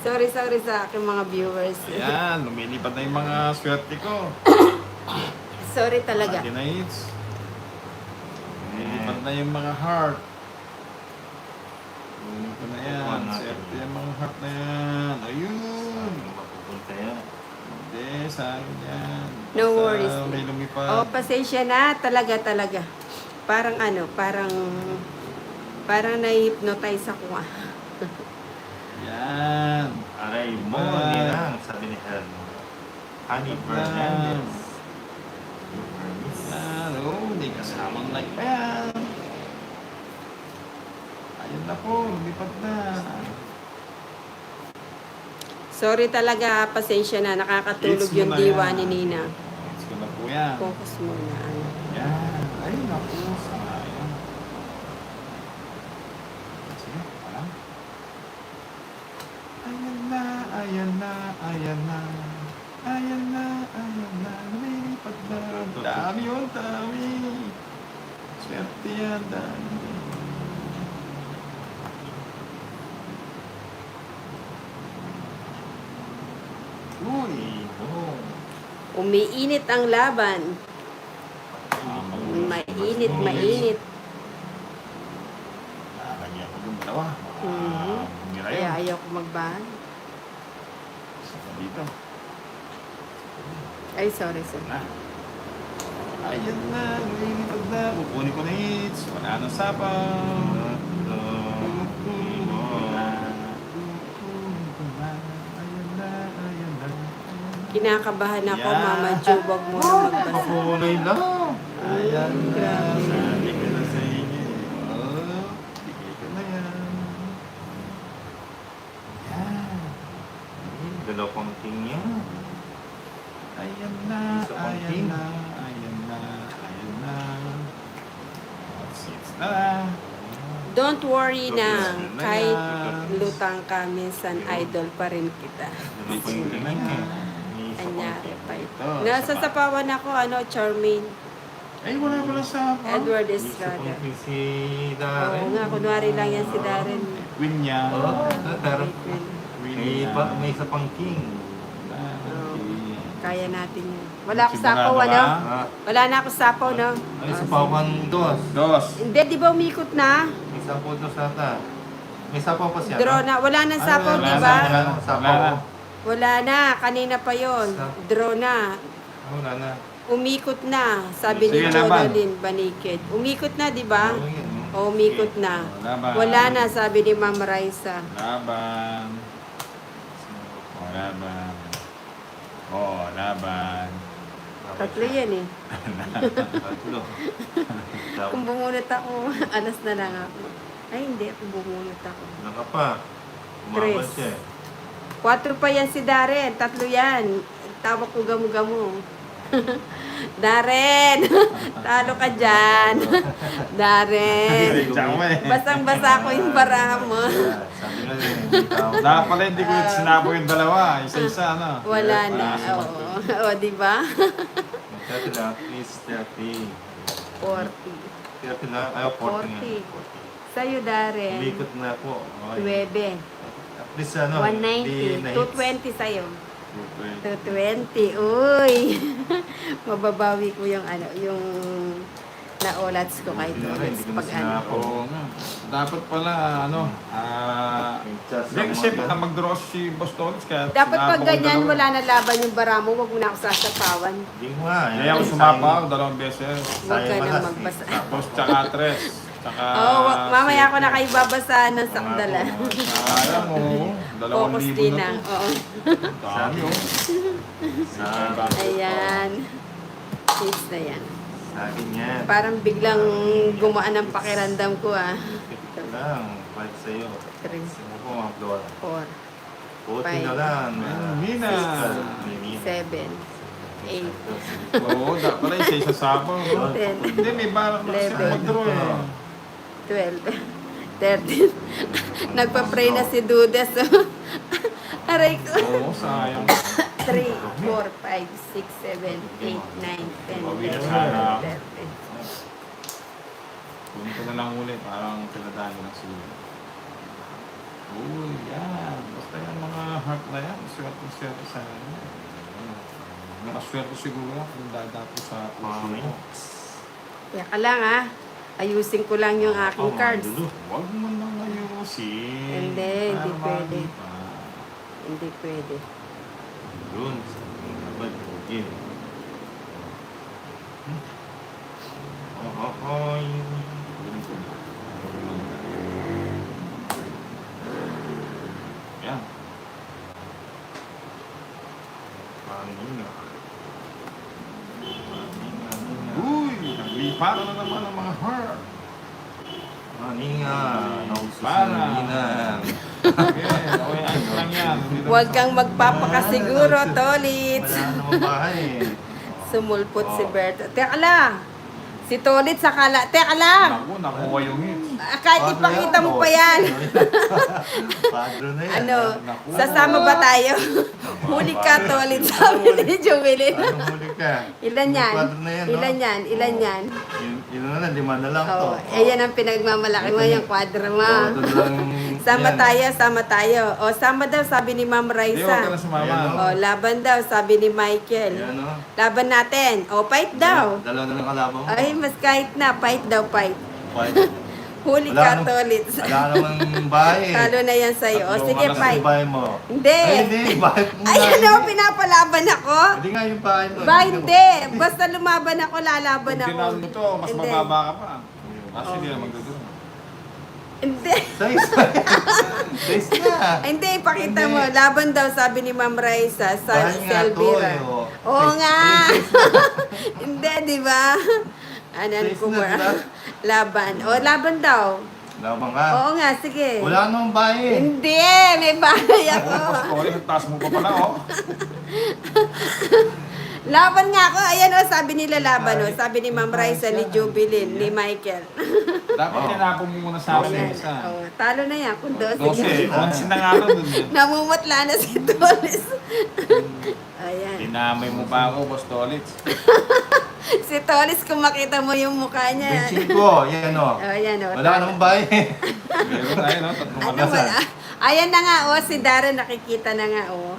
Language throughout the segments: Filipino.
sorry sa aking mga viewers. Ayan, lumilipad na yung mga swerte ko. Sorry talaga. Ate Nights. Lumilipad na yung mga heart. Lumilipad na yan. Swerte yung mga heart na yan. Ayun. Mapupunta yan. Hindi, saan yan? No Basta worries. may lumipad. Oh, pasensya na. Talaga. Parang na-hypnotize ako. Yan. Aray mo, nirang, sabi ni Herno. Honey Fernandez. Yan. Oh, hindi kasamang like pa yan. Ayun na po, lumipad na. Sorry talaga. Pasensya na. Nakakatulog It's mo yung na diwa yan. ni Nina. Let's go na po yan. Focus muna. Yan. Ay, naku. Sayang. Sige, parang. Ayan na, ayan na, ayan na. Ayan na, ayan na. Lumilipad na. Dami yun, dami. Swerte yan, dami. Uy, no. Umiinit ang laban. Mainit. Nakakanya ko yung dalawa. Mhm. Mira Kaya yun. ayaw ko magbahan. Saka dito. Ay, sorry. Na. Ayan na, lumilipad na. Kukunin ko na hits. Wala nang sapaw. Kinakabahan ako, Yeah. Mama Jo, wag mo na magbasa. Kulay lang. Ayan na. Grabe. Sabi ko na sa inyo. Oh, bigay ko na yan. Yan. Dalawang king yan. Ayan na, Isa pang ayan king. na, ayan na, ayan na. Sits na. Don't worry na, Yan. kahit lutang ka, minsan idol pa rin kita. Dalawang king yan eh. May isa pang Anyari king. pa ito. Ito, Nasa sapawan ako, Charmaine, Ay, wala pala sapaw. Edward May isa Estrada. pang king si Oo Darren. nga, kunwari lang yan si Darren. Win niya. Oo, Darren. Win May, niya. may isa pang king. Kaya natin yan. Wala ako Sigurado sapaw, ka? ano? Ah, Wala na ako sapaw, no? ay, sa pawan dos. Dos. Hindi, di ba umikot na? May sapaw dos ata. May sapaw pa siya. Draw na. Wala na sapaw, wala di na, ba? Wala na, sapaw. Wala na. Wala na. Kanina pa yon. Draw na. Wala na. Umikot na. Sabi ni Sige, laban. Jonalyn Banikid. Umikot na, di ba? Oo, yan, oh. O, umikot na. Laban. Wala na, sabi ni Ma'am Raisa. Laban. O, laban. O, laban. Tatlo yan eh. Tatlo. Kung bumunot ako, alas na lang ako. Ay, hindi. Kung bumunot ako. Wala ka pa. Tres. Umaban siya eh. 4 pa yan si Darren. 3 yan. Tawag ko gamu-gamu. Darren! Talo ka dyan. Darren! Basang-basa ko yung bara mo. Sabi na rin. hindi tao. Dapat pala hindi ko sinabo yung dalawa. Isa-isa, ano? Wala na. Oo. O, di ba? 30 lang. Please, 30. 40. 30 lang. Ayaw, 40 nga. 40. Sa'yo, Darren. Umikot na po. Okay. 9. At least ano. 190. 220 sa'yo. 220. 220. Uy! Mababawi ko yung yung naulats ko kay Hindi Doris ko na pag ano. sinapo. Oo nga. Dapat pala, ano, hindi kasi mag-draw si Boss Tolis kaya Dapat pag sinabang ko ganyan, dalawa. wala na laban yung bara mo, wag mo na ako sasapawan. Hindi ko nga. Hindi ako sumapaw, 2 beses. Huwag ka Sayang na malas, magbasa. Tapos tsaka 3. Tsaka... Mamaya ako na kayo babasahan ng sakdala. Sayang mo. 2,000 Focus na din to. na. Oo. Dami oh. Ayan. Kids na yan. Sa akin yan. Parang biglang gumaan ang pakiramdam ko ah. Ito lang. Balik sa'yo. 3, Sino po mga floor? 4, 40 na lang. Mina. May mina. 7, 8, Oo, dapat pala isa-isa sabaw. no? 10, Hindi, may balak na kasi 11. mag-draw eh. 12, 13. Nagpa-pray na si Dudes. Aray ko. Oo, sayang. 3, 4, 5, 6, 7, 8, 9, 10, 11, 12, 13. Kunin ko na lang ulit, parang pinadali lang sila. Uy, yan. Basta yung mga heart na yan, swerte sa ano. Nakaswerte siguro ako kung dadapo sa puso mo. Kaya ka lang ha. Ayusin ko lang yung aking cards. Huwag mo nang ayusin. Hindi Para pwede. malipa. Hindi pwede. Yun. Sabay, yun. Ahoy. Yan. Pangina. Uy! Naglipa na naman ang mga heart. Maninga. Para. Naususunina. Okay, okay, ayos lang yan. Hindi naman Huwag sa- kang magpapakasiguro, Tolits. Wala namang bahay. Sumulpot si Berto. Teka lang. Si Tolits sakala. Teka lang. Naku, nakuha yung hits. Kahit ipakita mo pa yan. Padro na yan. Ano, Naku. sasama ba tayo? Huli ka, Tolits, sabi ni Jubilin. Anong huli ka? Ilan yan? Padro na yan, no? Ilan yan? Ilan yan? Yun na lang, 5 na lang to. Oh, ayan ang pinagmamalaki mo, yung kwadro mo. Doon lang. Sama yan. tayo, sama tayo. O, sama daw, sabi ni Ma'am Hindi, huwag ka na Raisa. sumama. Ayan, O, laban daw, sabi ni Michael. Yan, no? Laban natin. O, fight daw. Dalawa na lang kalaban mo. Ay, mas kahit na, fight daw, fight. Fight. Huli Wala ka, nang- Tolits. Wala namang bahay eh. Talo na yan sa'yo. O, Tatlo sige, ka na sa fight. Yung bahay mo. Hindi. Ay, hindi. Bahay mo. Ayan o, pinapalaban ako. Hindi nga yung bahay mo. Ba, hindi. Basta lumaban ako, lalaban Kung ako. tinalo mo to, mas Hindi. mababa ka pa. Kasi hindi na magduduro. Hindi. Size. Size na. Ay, hindi, pakita Hindi. mo. Laban daw, sabi ni Ma'am Raisa sa Bahay si nga to Elvira. eh. Oh. Oo Size- nga. ayun, size na. Hindi, di ba? Anan Size ko na, ba? di ba? Laban. O, laban daw. Laban ka. Oo nga, sige. Wala namang bahay eh. Hindi, may bahay ako. Sorry, ang taas mo pa pala, oh. Laban nga ako. Ayan o, sabi nila laban o. Sabi ni Ma'am Raisa, ni Jubilin, ni Michael. Dapat tinapon mo muna sa akin yung Ayan. isa. O, talo na yan. Kung 12. 12, 11 na nga rin dun yun. Namumutla na si Tolis. Ayan. Dinamay mo pa ako, Boss Tolits. Si Tolis, kung makita mo yung mukha niya. Benching ko. Yan o. Ayan o. Wala namang bahay eh. Meron na yun, oh, tatlong Ano alas. wala? Ayan na nga o, si Darren nakikita na nga o.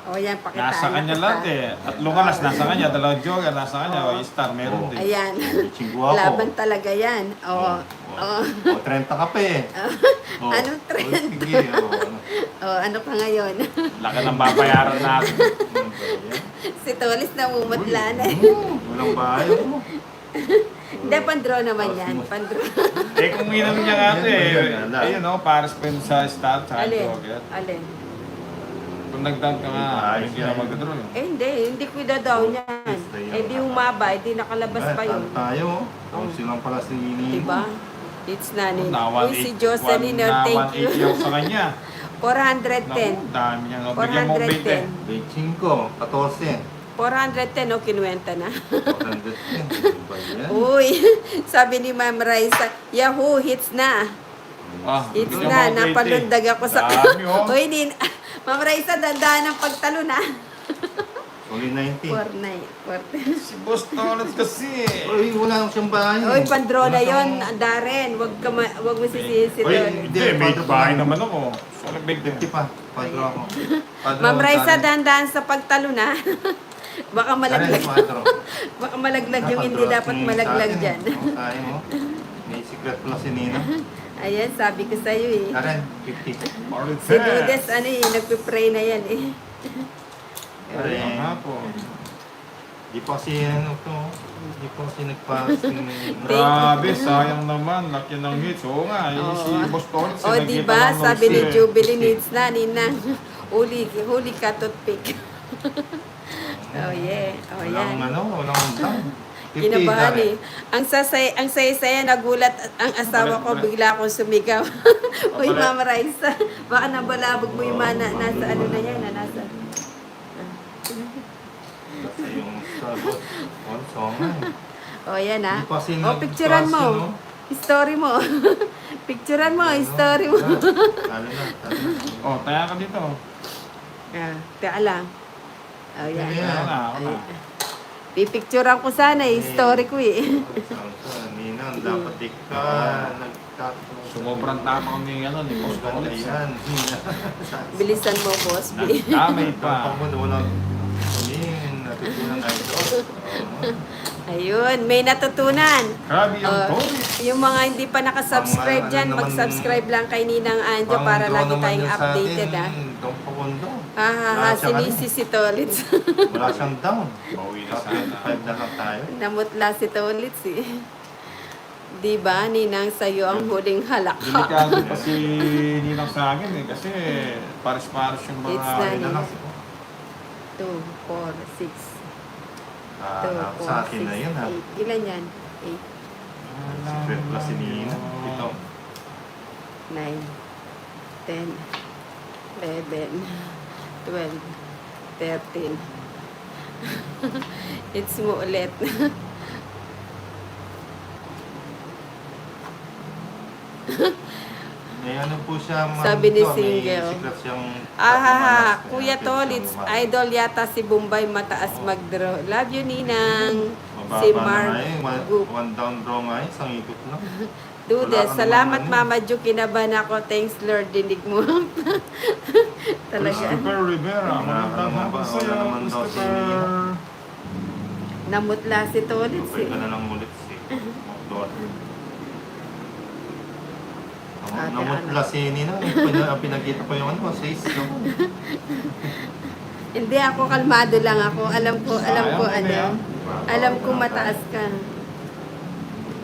O yan, pakita. Nasa kanya lahat eh. Tatlong alas, nasa kanya. Dalawang joker, nasa kanya. O, star, meron din. Ayan. Benching ko ako. Laban talaga yan. O. O. O, 30 ka pa eh. O, Anong trend? o, sige. O, ano. O, ano ka ngayon? Laki ng babayaran natin. Ano ba yan? Si Tolis namumutla na eh. Walang bahay mo. Hindi, pandraw naman yan. Pandraw. Eh, kung minam niya nga ito eh. Wala. Ayun o, Paris pa yun sa star, sa Alin? joker. Alin? Kung nag-down ka nga, Ayos hindi na yan. magdodro yun. Eh, hindi ko daw niyan. Eh, di humaba, eh, di nakalabas pa yun. Tayo. O, silang pala si Nini. Diba? It's nanin. Na Uy, si Jocelyn, thank you. 180 ako sa kanya. 410. Naku, dami niya. No, bigyan mo 20. 410. Benching ko. 14. 410, o, kinuwenta na. 410. Ano ba yan? Uy, sabi ni Ma'am Raisa, Yahoo, hits na. Ah, Hits bigyan na, mo 20. napalundag ako sa... Dami oh. Uy, Ma'am Raisa, dandaan ng pagtalo na. Only 90. 4-9. Si Boss Tolits kasi. Uy, wala nang siyang bahay. Uy, pandraw na Wala yun, siyang- Darren. Wag mo sisisi Uy, doon. Hindi, may bahay naman ako. So, big 50 pa. Padro ako. Padro Ma'am ako, Raisa, Darren. dandaan sa pagtalo na. Baka malaglag. Darren, padro. Baka malaglag yung hindi Padro, dapat tingin malaglag sa atin, dyan. eh. O, tayo mo. May secret pala si Nina. Ayan, sabi ko sa'yo eh. Darren, 50. Tolits. Si Dudes, ano eh, nagpipray na yan eh. Darren. Nga po. Di pa kasi ano to. Di pa kasi nagpa-sing. Grabe, sayang naman. Laki ng hits. Oo nga, Oo. si Boss Tolits. O, nakita diba? ng Sabi ni notes eh. Jubilee needs na, ninang. Huli ka, toothpick. Oh, yeah. Oh, Walang yan. ano, walang utang. 50, Kinabahan Darren. eh. Ang saya-saya, nagulat ang asawa ko, bigla akong sumigaw. Uy, Ma'am Raisa, baka nabalabog mo yung mana, nasa ano na yan, nasa... Kasi yung sabot. Songan. O, yan ah. Hindi pa kasi O, picturean mo. nagpasi, no? Story mo. Picturean mo, story mo. Talo na, talo na. Oh, taya ka dito. Ah, teka lang. O, yan. Ayan. Ako na, ako na. Pipicturean ko sana eh, story ko eh. Ninang, dapat di ka Sumubrang tama ni ano ni Boss Ganda Collins. yan. Bilisan mo, boss. B. Damay Pa. pa. Walang natutunan na ito. Ayun, may natutunan. Grabe yung Oh, Collins. yung mga hindi pa nakasubscribe Pang, dyan, ano naman, mag-subscribe lang kay Ninang Anjo para lagi tayong updated, ha. Dong Pakundo. Ah, sinisisi Tolits. Wala siyang down. Bawi na Tapos sana. 5 na lang tayo. Namutla si Tolits, eh. Di ba, Ninang, sa'yo ang huling halakha. Delikado pa si Ninang sa akin eh. Kasi pares-pares yung mga... It's not Ayun na lang. 2, 4, 6. 2, Sa 4, akin na 6, yun ha. 8. Ilan yan? 8, Secret plus si Nina. Ito. 9, 10, 11, 12, 13. It's mo ulit. Eh ano po siya, ma'am, Sabi ni ito, may Single. secret siyang... Kuya Tolits, idol yata si Bombay mataas mag-draw. Love you, Ninang. Si Mark Goop. One down draw nga, isang ikot lang. Dude, Wala ka salamat naman, Mama Ju, kinabahan ako. Thanks Lord, dinig mo. Talaga. Christopher Rivera. Magandang Wala hapon naman sa'yo, daw si Christopher. Namutla si Tolits, Okay eh. ka na lang ulit si daughter. Ate, Namutla anak. si Nina. Pinagkita ko yung ano, 6 ako. Hindi ako, kalmado lang ako. Alam ko, Sayang, ano. Alam ko mataas ka.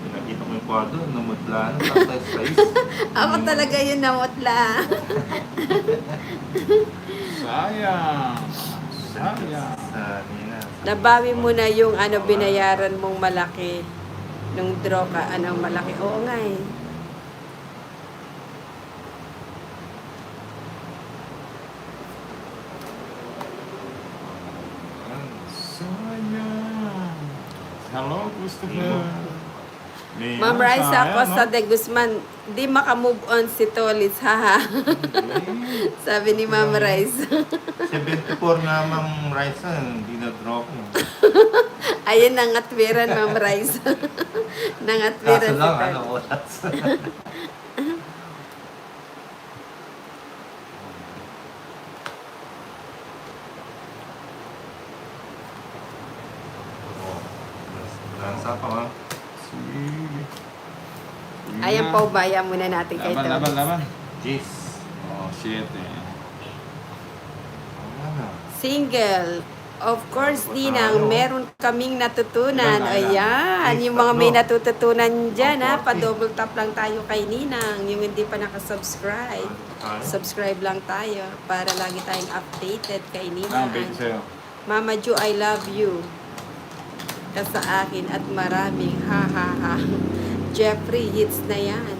Pinagkita ko yung kwadro, namutla na, tapos 6. Ako talaga yun namutla. Sayang. Sayang. Sa Nina. Nabawi mo na yung ano binayaran mong malaki. Nung draw ka, anong malaki. Oo nga eh. Sayang. Hello, Christopher. Ma'am Raisa Costa de Guzman, di makamove on si Tolits, haha. Sabi ni Ma'am Raisa. 74 nga, Ma'am Raisa, hindi na-draw ko. Ayun, nangatwiran, Ma'am Raisa. Nangatwiran Kaso si lang, Tolits. ano, ulat. Lansa pa, ha? Sige. Ayan pa, ubaya muna natin kay Laban, Tolits. laban. Jeez. Oh, shit eh. Ano? Single. Of course, Ninang, meron kaming natutunan. Ilan, Ayan, Yes, yung mga may tatlo. natututunan dyan, ha. 40. Pa-double tap lang tayo kay Ninang. Yung hindi pa nakasubscribe. Subscribe lang tayo para lagi tayong updated kay Ninang. Ang sa'yo. Mama Ju, I love you. Ka sa akin at maraming ha ha ha. Jeffrey, hits na yan.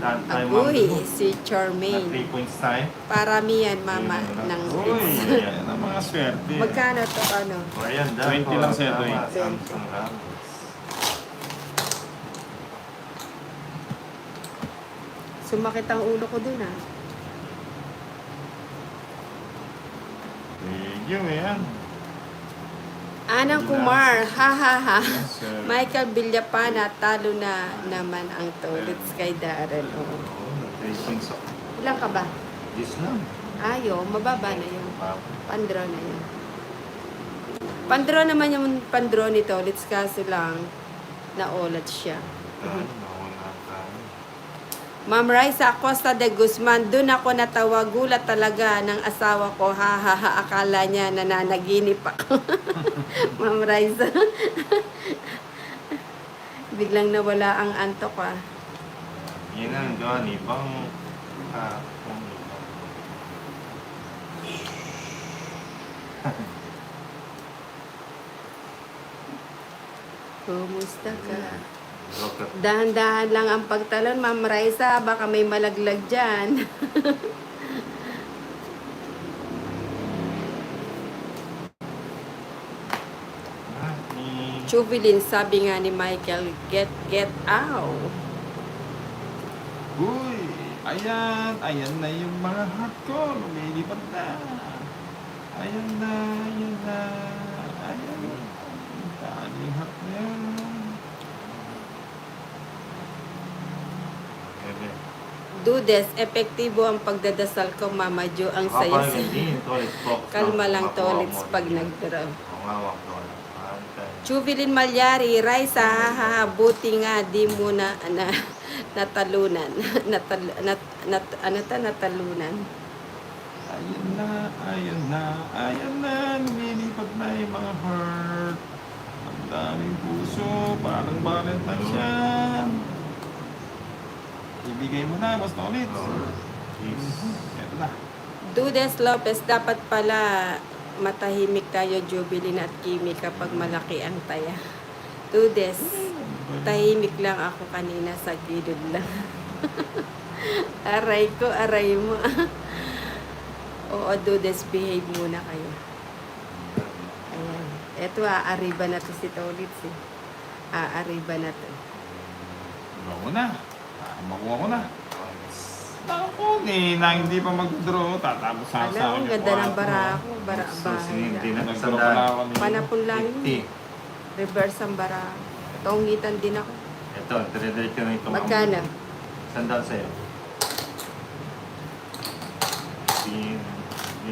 Agoy, si Na Charmaine. 3 points tayo. Parami yan, mama, ng Uy, hits. yan ang mga swerte. Magkano to, ano? O, ayan, 20 lang sa'yo, Tama, 20. Samsung Ramos. Sumakit ang ulo ko dun, ah. Video yan. Anang Kumar, ha ha ha. Sir. Michael Villapana, talo na naman ang Tolits kay Darren. Oo. Oo, 3 points ako. Ilan ka ba? Yes lang. Ayo, mababa na yun. Papa. Pandraw na yun. Pandraw naman yung pandraw ni Tolits kaso lang naulat siya. Nauna tayo. Ma'am Raisa Costa de Guzman, doon ako natawa, gulat talaga ng asawa ko, ha ha ha, akala niya nananaginip ako. Ma'am Raisa. Biglang nawala ang antok, ah. Yan ang gawin, ibang Kumusta ka? Rocket. Dahan-dahan lang ang pagtalon, Ma'am Raisa, baka may malaglag dyan. Chubilin, sabi nga ni Michael, get out. Uy, ayan na yung mga heart ko. Lumilipad na. Ayan na. Ayan. Ang daming heart na yan. Dudes, epektibo ang pagdadasal ko, Mama Jo. Ang saya. Hindi, Tolit. Focus Kalma lang, Makuha Tolits, mo. pag nag-draw. Umawak doon. Antay. Chuvilin Malyari, Raisa, hahaha, buti nga, di mo natalunan. Natalunan. Ayan na, ayan na, ayan na. Lumilipat na yung mga heart. Ang daming puso, parang Valentine yan. Ibigay mo na, basta ulit. Yes. Ito na. Dudes Lopez, dapat pala matahimik tayo, Jubilin at Kimi, kapag malaki ang taya. Dudes, tahimik lang ako kanina, sa gilid lang. Aray ko, aray mo. Oo, Dudes, behave muna kayo. Ayan. Eto, aariba na to si Tolits eh. Aariba na to. Makuha ko na. Makuha ko na. Ako, na hindi pa mag-draw. Tatapos sa Alam, ang ganda ng bara ko. Hindi na Nag-draw sandaan. pala ako kanina. Panapon lang yun. 50. Reverse ang bara. Tongitan din ako. Ito, dire-diretso na ito. Magkano? Sandaan sa'yo. 15.